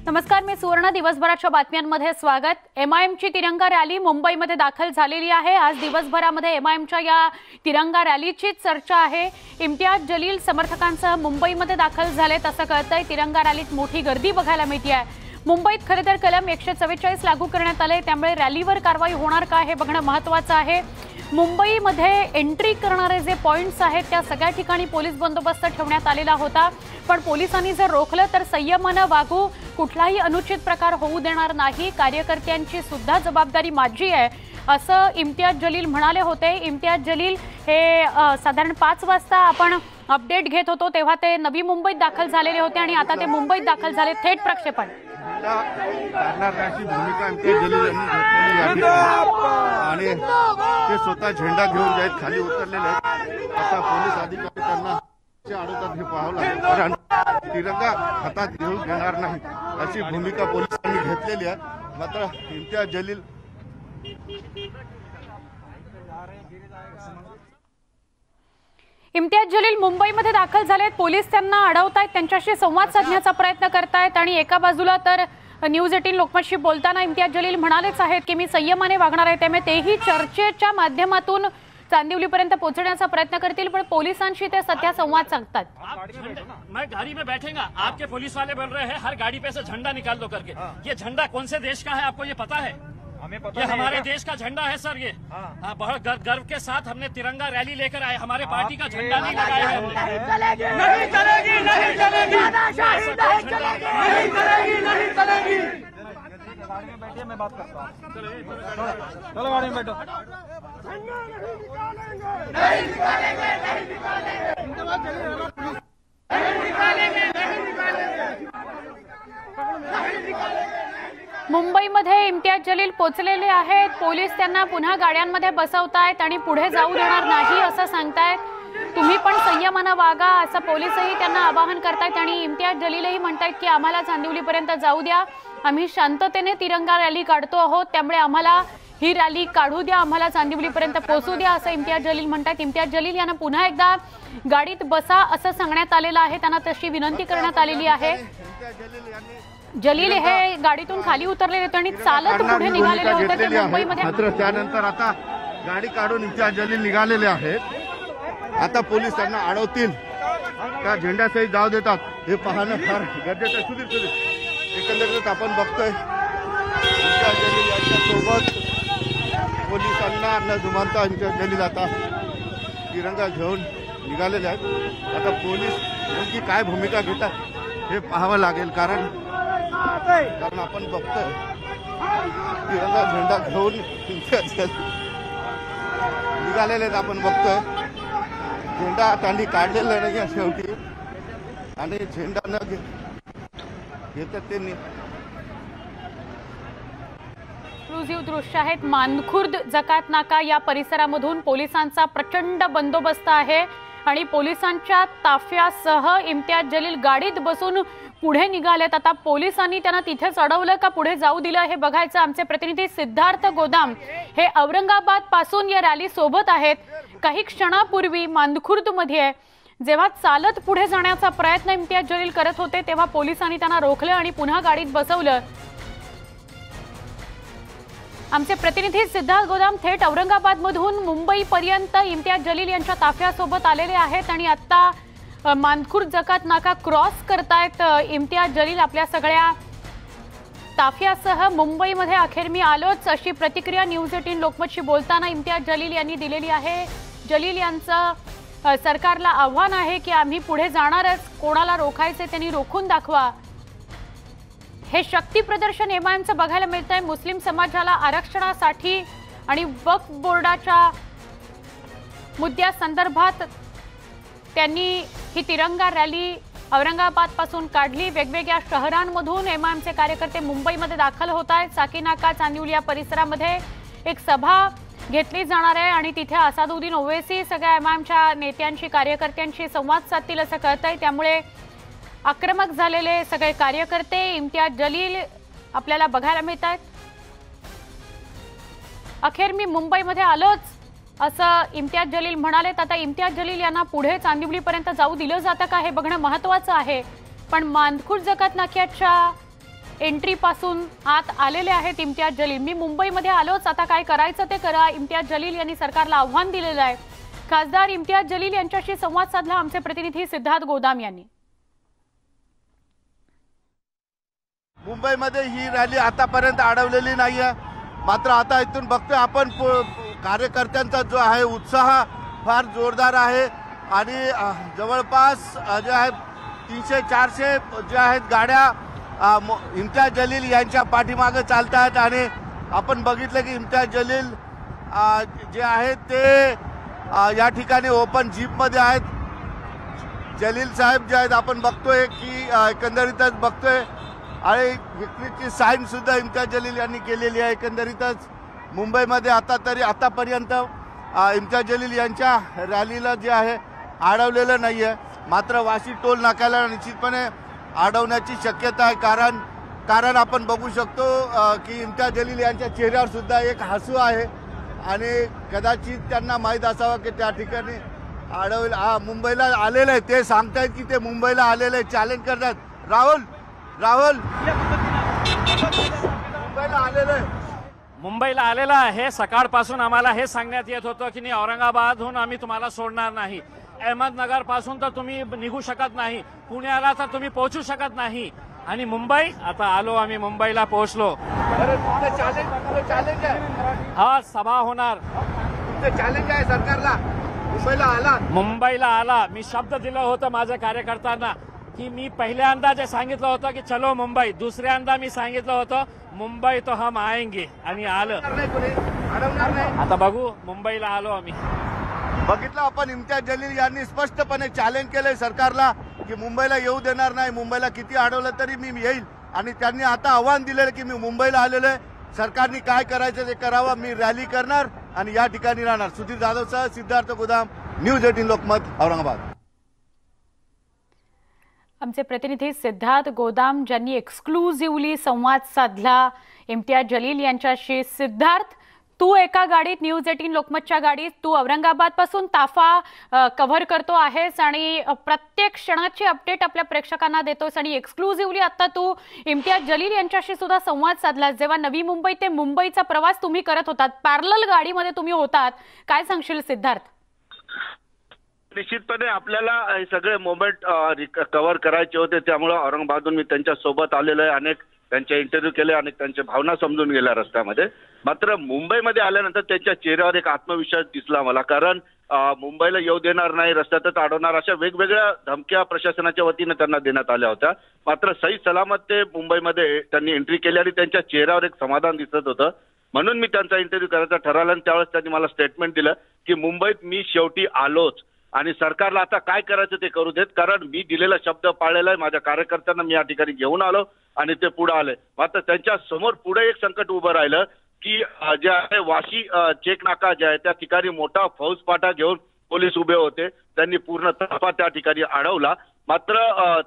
नमस्कार, मी सुवर्ण. दिवसभराच्या बातम्यांमध्ये स्वागत. एमआयएमची तिरंगा रॅली मुंबईमध्ये दाखल झालेली आहे. आज दिवसभरामध्ये एमआयएमच्या या तिरंगा रॅलीची चर्चा आहे. इम्तियाज जलील समर्थकांसह मुंबईमध्ये दाखल झालेत असं कळतंय. तिरंगा रॅलीत मोठी गर्दी बघायला मिळते आहे. मुंबईत खरे तर कलम 144 लागू करण्यात आले, त्यामुळे रॅलीवर कारवाई होणार का हे बघणं महत्त्वाचं आहे. मुंबईमध्ये एंट्री करणारे जे पॉइंट्स आहेत त्या सगळ्या ठिकाणी पोलीस बंदोबस्त ठेवण्यात आलेला होता, पण पोलिसांनी जर रोखलं तर संयमानं वागू, कुठलाही अनुचित प्रकार होऊ देणार नाही, कार्यकर्त्यांची सुद्धा जबाबदारी माझी आहे असं इम्तियाज जलील म्हणाले होते. इम्तियाज जलील हे साधारण 5 वाजता आपण अपडेट घेत होतो तेव्हा ते नवी मुंबईत दाखल झालेले होते आणि आता ते मुंबईत दाखल झाले. थेट प्रक्षेपण भूमिका इम्तियाज जलील यांनी घेतलेली आणि ते स्वतः झेंडा घेऊन जात खाली उतरलेले आहेत. आता पोलीस अधिकारी त्यांना अडवतात हे पाहावं लागेल, कारण तिरंगा हातात घेऊन घेणार नाही अशी भूमिका पोलिसांनी घेतलेली आहे. मात्र इम्तियाज जलील मुंबईमध्ये दाखल झालेत. पोलीस त्यांना अडवतायत, त्यांच्याशी संवाद साधण्याचा प्रयत्न करतायत आणि एका बाजूला तर न्यूज 18 लोकमतशी बोलताना इम्तियाज जलील म्हणालेच आहेत की मी संयमाने वागणार आहे, त्यामुळे तेही चर्चेच्या माध्यमातून चांदिवलीपर्यंत पोहोचण्याचा प्रयत्न करतील, पण पोलिसांशी ते सध्या संवाद साधतात. मैं गाड़ी में बैठेगा, आपके पुलिस वाले बोल रहे हैं हर गाड़ी पे से झंडा निकाल दो करके। ये झंडा कौन से देश का है आपको ये पता है? हमें पता, ये हमारे देश का झंडा है सर। ये हाँ, बहुत गर्व के साथ हमने तिरंगा रैली लेकर आए, हमारे पार्टी का झंडा नहीं लगाया है। नहीं चलेगी, नहीं चलेगी, नहीं चलेगी, नहीं चलेगी, नहीं चलेगी। गाड़ी में बैठिए, मैं बात करता हूँ। चलो गाड़ी में बैठो। नहीं निकालेंगे, नहीं निकालेंगे, मुंबईमध्ये इम्तियाज जलील पोहोचलेले आहेत. पोलीस त्यांना पुन्हा गाड्यांमध्ये बसवतायत आणि पुढे जाऊ देणार नाही असं सांगतायत. तुम्ही पण संयमानं वागा असं पोलीसही त्यांना आवाहन करतायत आणि इम्तियाज जलीलही म्हणतायत की आम्हाला चांदिवलीपर्यंत जाऊ द्या, आम्ही शांततेने तिरंगा रॅली काढतो आहोत, त्यामुळे आम्हाला ही रॅली काढू द्या, आम्हाला चांदिवलीपर्यंत पोहोचू द्या असं इम्तियाज जलील म्हणतात. इम्तियाज जलील यांना पुन्हा एकदा गाडीत बसा असं सांगण्यात आलेलं आहे, त्यांना तशी विनंती करण्यात आलेली आहे. जलील हे गाडीतून खाली उतरलेले होते आणि चालत पुढे निघालेले होते ते मुंबईमध्ये. मात्र त्यानंतर आता गाडी काढून इम्तियाज जलील निघालेले आहेत. आता पोलीस त्यांना अडवतील का झेंड्यासहित जाऊ देतात हे पाहणं फार गरजेचं आहे. सुधीर एकंदरीत आपण बघतोय इम्तियाज जलील यांच्यासोबत पोलिसांना न जुमानता इम्तियाज जलील आता तिरंगा घेऊन निघालेले आहेत. आता पोलीस नेमकी काय भूमिका घेतात हे पाहावं लागेल, कारण आपण बघतोय तिरंगा झेंडा घेऊन इम्तियाज जलील निघालेले आहेत. आपण बघतोय झेंडा त्यांनी काढलेला नाही शेवटी आणि झेंडा न घेतात त्यांनी. एक्सक्लुझिव्ह दृश्य आहेत. मानखुर्द जकात नाका या परिसरामधून पोलिसांचा प्रचंड बंदोबस्त आहे आणि पोलिसांच्या ताफ्यासह इम्तियाज जलील गाडीत बसून पुढे निघालेत. आता पोलिसांनी त्यांना तिथेच अडवलं का पुढे जाऊ दिलं हे बघायचं. आमचे प्रतिनिधी सिद्धार्थ गोदाम हे औरंगाबाद पासून या रॅली सोबत आहेत. काही क्षणापूर्वी मानखुर्दमध्ये जेव्हा चालत पुढे जाण्याचा प्रयत्न इम्तियाज जलील करत होते तेव्हा पोलिसांनी त्यांना रोखलं आणि पुन्हा गाडीत बसवलं. आमचे प्रतिनिधी सिद्धार्थ गोदाम थेट औरंगाबाद मधून मुंबईपर्यंत इम्तियाज जलील यांच्या ताफ्यासोबत आलेले आहेत आणि आता मानखुर्द जकात नाका क्रॉस करतायत इम्तियाज जलील आपल्या सगळ्या ताफ्यासह. मुंबईमध्ये अखेर मी आलोच अशी प्रतिक्रिया न्यूज 18 लोकमतशी बोलताना इम्तियाज जलील यांनी दिलेली आहे. जलील यांचं सरकारला आव्हान आहे की आम्ही पुढे जाणारच, कोणाला रोखायचे त्यांनी रोखून दाखवा. हे शक्ती प्रदर्शन एमआयएमचं बघायला मिळतंय. मुस्लिम समाजाला आरक्षणासाठी आणि वक्फ बोर्डाच्या मुद्द्यासंदर्भात त्यांनी ही तिरंगा रॅली औरंगाबाद पासून काढली. वेगवेगळ्या शहरांमधून एमआयएमचे कार्यकर्ते मुंबईमध्ये दाखल होत आहेत. साकीनाका चांदिवली या परिसरामध्ये एक सभा घेतली जाणार आहे आणि तिथे असादुद्दीन ओवैसी सगळ्या एमआयएमच्या नेत्यांशी कार्यकर्त्यांशी संवाद साधतील असं कळतंय. त्यामुळे आक्रमक झालेले सगळे कार्यकर्ते इम्तियाज जलील आपल्याला बघायला मिळत आहेत. अखेर मी मुंबईमध्ये आलोच असं इम्तियाज जलील म्हणाले। आता इम्तियाज जलील यांना पुढे चांदिवलीपर्यंत जाऊ दिलं जातं का हे बघणं महत्त्वाचं आहे। पण मानखुर्द जकात नाक्याच्या एंट्री पासून आत आलेले आहेत इम्तियाज जलील. मी मुंबईमध्ये आलोच, आता काय करायचं ते करा, इम्तियाज जलील यांनी सरकारला आव्हान दिलेलं आहे. खासदार इम्तियाज जलील यांच्याशी संवाद साधला आमचे प्रतिनिधी सिद्धार्थ गोदाम यांनी. मुंबईमध्ये ही रॅली आतापर्यंत अडवलेली नाहीये, मात्र आता इथून बघतोय आपण कार्यकर्त्यांचा जो आहे उत्साह फार जोरदार आहे आणि जवळपास जे आहे 300-400 जे आहेत गाड्या इम्तियाज जलील यांच्या पाठीमागे चालतात आणि आपण बघितलं की इम्तियाज जलील जे आहेत ते या ठिकाणी ओपन जीपमध्ये आहेत. जलील साहेब जे आहेत आपण बघतोय की एकंदरीतच बघतोय आणि विक्रीची साईन सुद्धा इम्तियाज जलील यांनी केलेली आहे. एकंदरीतच मुंबईमध्ये आतापर्यंत इम्तियाज जलील यांच्या रॅलीला जे आहे अडवलेलं नाही आहे, मात्र वाशी टोल नाक्याला निश्चितपणे अडवण्याची शक्यता आहे. कारण आपण बघू शकतो की इम्तियाज जलील यांच्या चेहऱ्यावर सुद्धा एक हसू आहे आणि कदाचित त्यांना माहीत असावं की त्या ठिकाणी मुंबईला आलेलं आहे. ते सांगतायत की ते मुंबईला आलेलं आहे, चॅलेंज करतात. राहुल मुंबईला आलेला आहे. सकाळपासून आम्हाला हे सांगण्यात येत होतं की नाही, औरंगाबादहून आम्ही तुम्हाला सोडणार नाही, अहमदनगर पासून तर तुम्ही निघू शकत नाही, पुण्याला तर तुम्ही पोहोचू शकत नाही. आणि मुंबई, आता आलो आम्ही, मुंबईला पोहोचलो. हा सभा होणार, चॅलेंज आहे सरकारला. मुंबईला आला. मी शब्द दिलं होतं माझ्या कार्यकर्त्यांना की मी पहिल्यांदा जे सांगितलं होतं की चलो मुंबई, दुसऱ्यांदा मी सांगितलं होतं मुंबई तो हम आएंगे आणि आलं. आता बघू, मुंबईला आलो आम्ही. बघितलं आपण इम्तियाज जलील यांनी स्पष्टपणे चॅलेंज केलंय सरकारला की मुंबईला येऊ देणार नाही, मुंबईला किती अडवलं तरी मी येईल. आणि त्यांनी आता आव्हान दिलेलं की मी मुंबईला आलेलो आहे, सरकारने काय करायचं ते करावं, मी रॅली करणार आणि या ठिकाणी राहणार. सुधीर जाधवसह सिद्धार्थ गोदाम, न्यूज 18 लोकमत, औरंगाबाद. आमचे प्रतिनिधी सिद्धार्थ गोदाम ज्यांनी एक्सक्लुझिव्हली संवाद साधला इम्तियाज जलील यांच्याशी. सिद्धार्थ, तू एका गाडीत, न्यूज 18 लोकमतच्या गाडीत तू औरंगाबाद पासून ताफा कव्हर करतो आहेस आणि प्रत्येक क्षणाची अपडेट आपल्या प्रेक्षकांना देतोस आणि एक्सक्लुझिव्हली आता तू इम्तियाज जलील यांच्याशी सुद्धा संवाद साधलास. जेव्हा नवी मुंबई ते मुंबईचा प्रवास तुम्ही करत होतात, पॅरलल गाडीमध्ये तुम्ही होतात, काय सांगशील सिद्धार्थ? निश्चितपणे आपल्याला हे सगळे मोमेंट कव्हर करायचे होते, त्यामुळे औरंगाबादहून मी त्यांच्या सोबत आलेलो आहे. अनेक त्यांचे इंटरव्ह्यू केले, अनेक त्यांच्या भावना समजून गेल्या रस्त्यामध्ये. मात्र मुंबईमध्ये आल्यानंतर त्यांच्या चेहऱ्यावर एक आत्मविश्वास दिसला मला, कारण मुंबईला येऊ देणार नाही, रस्त्यातच अडवणार, अशा वेगवेगळ्या धमक्या प्रशासनाच्या वतीने त्यांना देण्यात आल्या होत्या. मात्र सही सलामत ते मुंबईमध्ये त्यांनी एंट्री केली आणि त्यांच्या चेहऱ्यावर एक समाधान दिसत होतं. म्हणून मी त्यांचा इंटरव्ह्यू करायचा ठरवला आणि त्यावेळेस त्यांनी मला स्टेटमेंट दिलं की मुंबईत मी शेवटी आलोच आणि सरकारला आता काय करायचं ते करू देत, कारण मी दिलेला शब्द पाळलेला आहे. माझ्या कार्यकर्त्यांना मी या ठिकाणी घेऊन आलो आणि ते पुढे आले. मात्र त्यांच्या समोर पुढे एक संकट उभं राहिलं की जे आहे वाशी चेक नाका जे आहे त्या ठिकाणी मोठा फौजफाटा घेऊन पोलीस उभे होते. त्यांनी पूर्ण ताफा त्या ठिकाणी अडवला. मात्र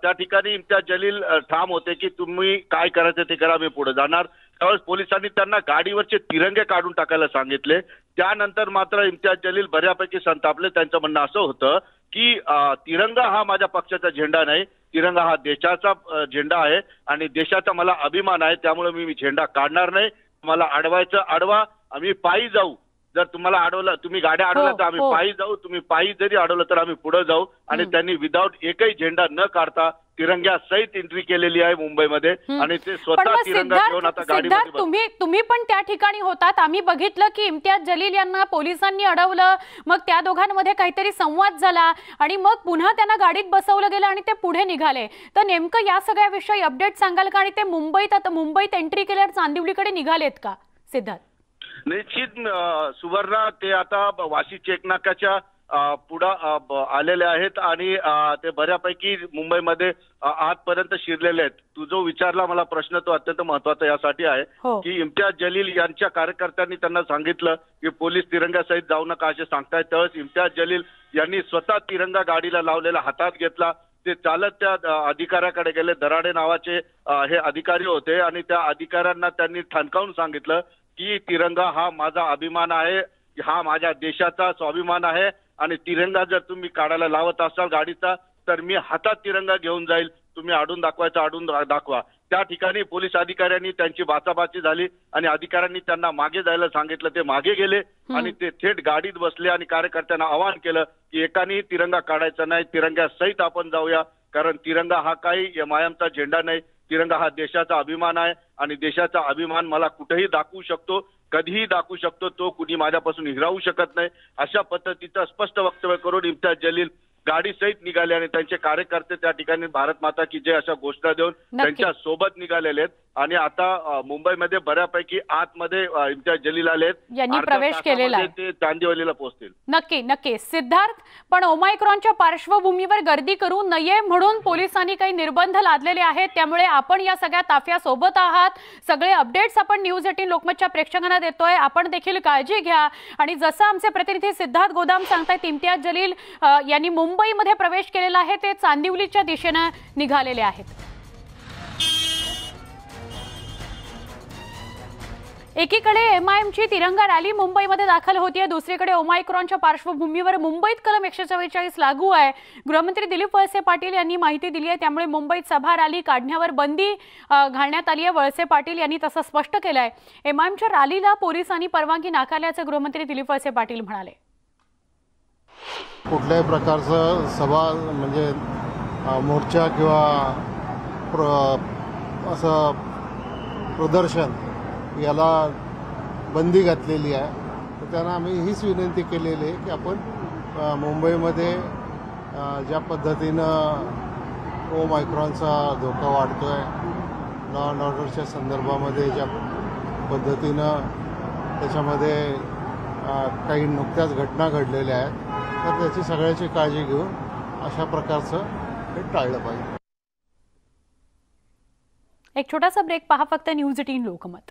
त्या ठिकाणी इम्तियाज जलील ठाम होते की तुम्ही काय करायचं ते करा, मी पुढे जाणार. त्यावेळेस पोलिसांनी त्यांना गाडीवरचे तिरंगे काढून टाकायला सांगितले. त्यानंतर मात्र इम्तियाज जलील बऱ्यापैकी संतापले. त्यांचं म्हणणं असं होतं की तिरंगा हा माझ्या पक्षाचा झेंडा नाही, तिरंगा हा देशाचा झेंडा आहे आणि देशाचा मला अभिमान आहे, त्यामुळे मी झेंडा काढणार नाही. मला अडवायचं अडवा, आम्ही पायी जाऊ. जर तुम्हाला अडवलं, तुम्ही गाड्या अडवल्या तर आम्ही पायी जाऊ, तुम्ही पायी जरी अडवलं तर आम्ही पुढे जाऊ. आणि त्यांनी विदाऊट एकही झेंडा न काढता तिरंग्या सहित एंट्री केलेली आहे मुंबईमध्ये आणि ते स्वतः तिरंगा घेऊन आता गाडीमध्ये. तुम्ही पण त्या ठिकाणी होतात, आम्ही बघितलं की इम्तियाज जलील यांना पोलिसांनी अडवलं, मग त्या दोघांमध्ये काहीतरी संवाद झाला आणि मग पुन्हा त्यांना गाडीत बसवलं गेलं आणि ते पुढे निघाले. तर नेमकं या सगळ्याविषयी अपडेट सांगाल का? आणि ते मुंबईत एंट्री केल्यावर चांदिवलीकडे निघालेत का सिद्धार्थ? निश्चित सुवर्णा, ते आता वाशी चेकनाक्याच्या पुढे आलेले आहेत आणि ते बऱ्यापैकी मुंबईमध्ये आजपर्यंत शिरलेले आहेत. तू जो विचारला मला प्रश्न तो अत्यंत महत्वाचा यासाठी आहे की इम्तियाज जलील यांच्या कार्यकर्त्यांनी त्यांना सांगितलं की पोलीस तिरंग्यासहित जाऊ नका असे सांगतायत. त्यावेळेस इम्तियाज जलील यांनी स्वतः तिरंगा गाडीला लावलेला हातात घेतला. ते चालत त्या अधिकाऱ्याकडे गेले. दराडे नावाचे हे अधिकारी होते आणि त्या अधिकाऱ्यांना त्यांनी ठणकावून सांगितलं की तिरंगा हा माझा अभिमान आहे, हा माझ्या देशाचा स्वाभिमान आहे आणि तिरंगा जर तुम्ही काढायला लावत असाल गाडीचा तर मी हातात तिरंगा घेऊन जाईल. तुम्ही अडून दाखवायचं अडून दाखवा. त्या ठिकाणी पोलीस अधिकाऱ्यांनी त्यांची बाचाबाची झाली आणि अधिकाऱ्यांनी त्यांना मागे जायला सांगितलं. ते मागे गेले आणि ते थेट गाडीत बसले आणि कार्यकर्त्यांना आवाहन केलं की एकाने तिरंगा काढायचा नाही, तिरंग्यासहित आपण जाऊया. कारण तिरंगा हा काही MIMचा झेंडा नाही, तिरंगा हा देशाचा अभिमान आहे आणि देशाचा अभिमान मला कुठेही दाखवू शकतो, कधीही दाखवू शकतो. तो कुणी माझ्यापासून हिरावू शकत नाही. अशा पद्धतीचं स्पष्ट वक्तव्य करून इम्तियाज जलील गाडी सहित निघाले आणि त्यांचे कार्यकर्ते त्या ठिकाणी भारत माता की जय अशा घोषणा देऊन त्यांच्या सोबत निघालेले आहेत. आणि आता मुंबईमध्ये बऱ्यापैकी आतमध्ये इम्तियाज जलील आलेत, यांनी प्रवेश केलेला आहे. ते चांदिवलीला पोहोचतील. नक्की सिद्धार्थ, पण ओमायक्रॉनच्या पार्श्वभूमीवर गर्दी करू नये म्हणून पोलिसांनी काही निर्बंध लादलेले आहेत. त्यामुळे आपण या सगळ्या ताफ्यासोबत आहात. सगळे अपडेट्स आपण न्यूज 18 लोकमतच्या प्रेक्षकांना देतोय. आपण देखील काळजी घ्या. आणि जसं आमचे प्रतिनिधी सिद्धार्थ गोदाम सांगतायत, इम्तियाज जलील यांनी मुंबईमध्ये प्रवेश केलेला आहे. ते चांदिवलीच्या दिशेने निघालेले आहेत. एकीकडे MIMची तिरंगा रॅली मुंबईमध्ये दाखल होतीये, दुसरीकडे ओमायक्रॉनच्या पार्श्वभूमीवर मुंबईत कलम 144 लागू आहे. गृहमंत्री दिलीप वळसे पाटील यांनी माहिती दिली आहे. त्यामुळे मुंबईत सभा रॅली काढण्यावर बंदी घालण्यात आली आहे. वळसे पाटील यांनी तसं स्पष्ट केलं आहे. MIMच्या रॅलीला पोलिसांनी परवानगी नाकारल्याचं गृहमंत्री दिलीप वळसे पाटील म्हणाले. कुठल्याही प्रकारचं सभा म्हणजे मोर्चा किंवा असं प्रदर्शन याला बंदी घातलेली आहे. तर त्यांना आम्ही हीच विनंती केलेली आहे की आपण मुंबईमध्ये ज्या पद्धतीनं ओमायक्रॉनचा धोका वाढतो आहे, लॉ अँड ऑर्डरच्या संदर्भामध्ये ज्या पद्धतीनं त्याच्यामध्ये काही नुकत्याच घटना घडलेल्या आहेत, तर त्याची सगळ्याची काळजी घेऊन अशा प्रकारचं हे टाळलं पाहिजे. एक छोटासा ब्रेक, पहा फक्त न्यूज 18 लोकमत.